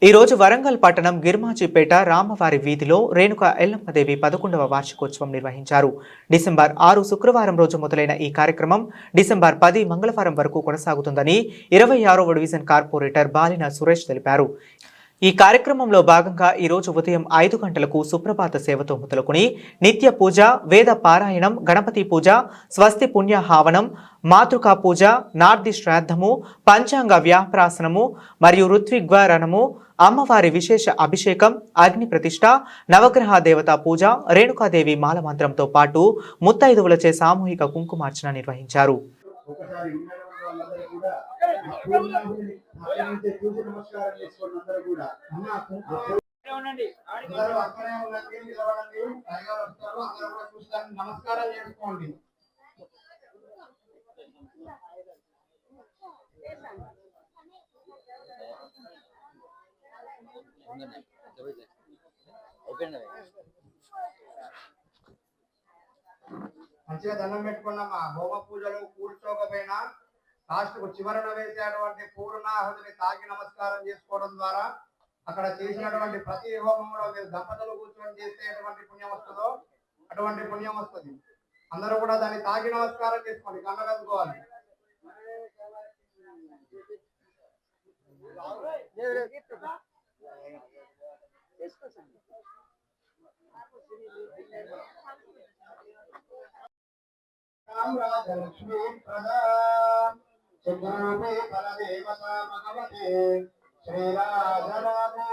ఈ రోజు వరంగల్ పట్టణం గిర్మాజిపేట రామవారి వీధిలో రేణుక ఎల్లమ్మదేవి 11వ వార్షికోత్సవం నిర్వహించారు. డిసెంబర్ 6 శుక్రవారం రోజు మొదలైన ఈ కార్యక్రమం డిసెంబర్ 10 మంగళవారం వరకు కొనసాగుతుందని 26వ డివిజన్ కార్పొరేటర్ బాలిన సురేష్ తెలిపారు. ఈ కార్యక్రమంలో భాగంగా ఈరోజు ఉదయం 5 గంటలకు సుప్రభాత సేవతో మొదలుకొని నిత్య పూజ, వేద పారాయణం, గణపతి పూజ, స్వస్తి పుణ్యహావనం, మాతృకా పూజ, నార్ది శ్రాద్ధము, పంచాంగ వ్యాప్రాసనము మరియు ఋత్విగ్వరణము, అమ్మవారి విశేష అభిషేకం, అగ్ని ప్రతిష్ట, నవగ్రహ దేవతా పూజ, రేణుకాదేవి మాలమంత్రంతో పాటు ముత్తైదువులచే సామూహిక కుంకుమార్చన నిర్వహించారు. నమస్కారం చేసుకోండి. మంచిగా దండం పెట్టుకున్నామా. హోమ పూజలు కూర్చోకపోయినా లాస్ట్ కు చివరన వేసేటువంటి పూర్ణాహుతిని తాకి నమస్కారం చేసుకోవడం ద్వారా అక్కడ చేసినటువంటి ప్రతి హోమంలో మీరు దంపతులు కూర్చొని చేసేటువంటి పుణ్యం వస్తుందో అటువంటి పుణ్యం వస్తుంది. అందరూ కూడా దాన్ని తాకి నమస్కారం చేసుకోండి, కన్నగదుకోవాలి. రాజలక్ష్మీ ప్రదా సుగ్రూపే ఫలదేవత భగవతే శ్రీరాజరాజేశ్వరి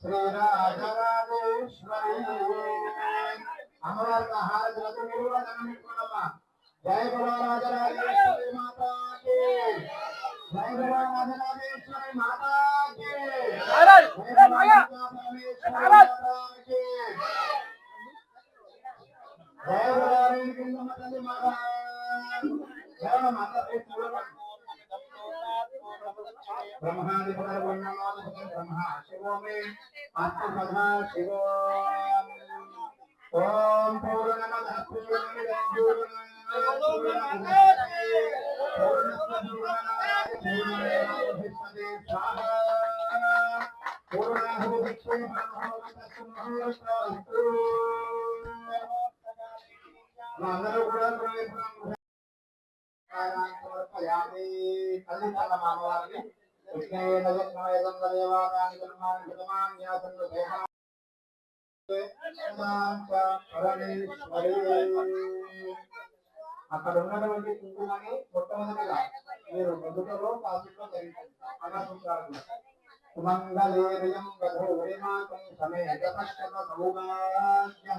శ్రీరాజరాజేశ్వరి అమ్మవారికి హారతులతో మీరు కూడా దండం పెట్టుకోవాలమ్మా. జయ గురు రాజరాజేశ్వరి మాతాకి, జయ గురు రాజరాజేశ్వరి మాతాకి, జయ పరమేశ్వరి మాతాకి, జయ గురు తల్లి మాతా. ब्रह्मादि ब्रह्मा शिवो मे आत्मप्रधा शिवो ओम पूर्णमदः पूर्णमिदं पूर्णमादाय स्वाहा पूर्णाहुतिक्षे ब्रह्मोपतस्महोस्तु అందరూ కూడా అమ్మవారిని అక్కడ ఉన్నటువంటి కుంకుమని మొట్టమొదటిగా మీరు మొదటలో కాసులో ధరించండి. సుమంగళేరియం వధూరిమాకం సమేత సౌభాగ్యం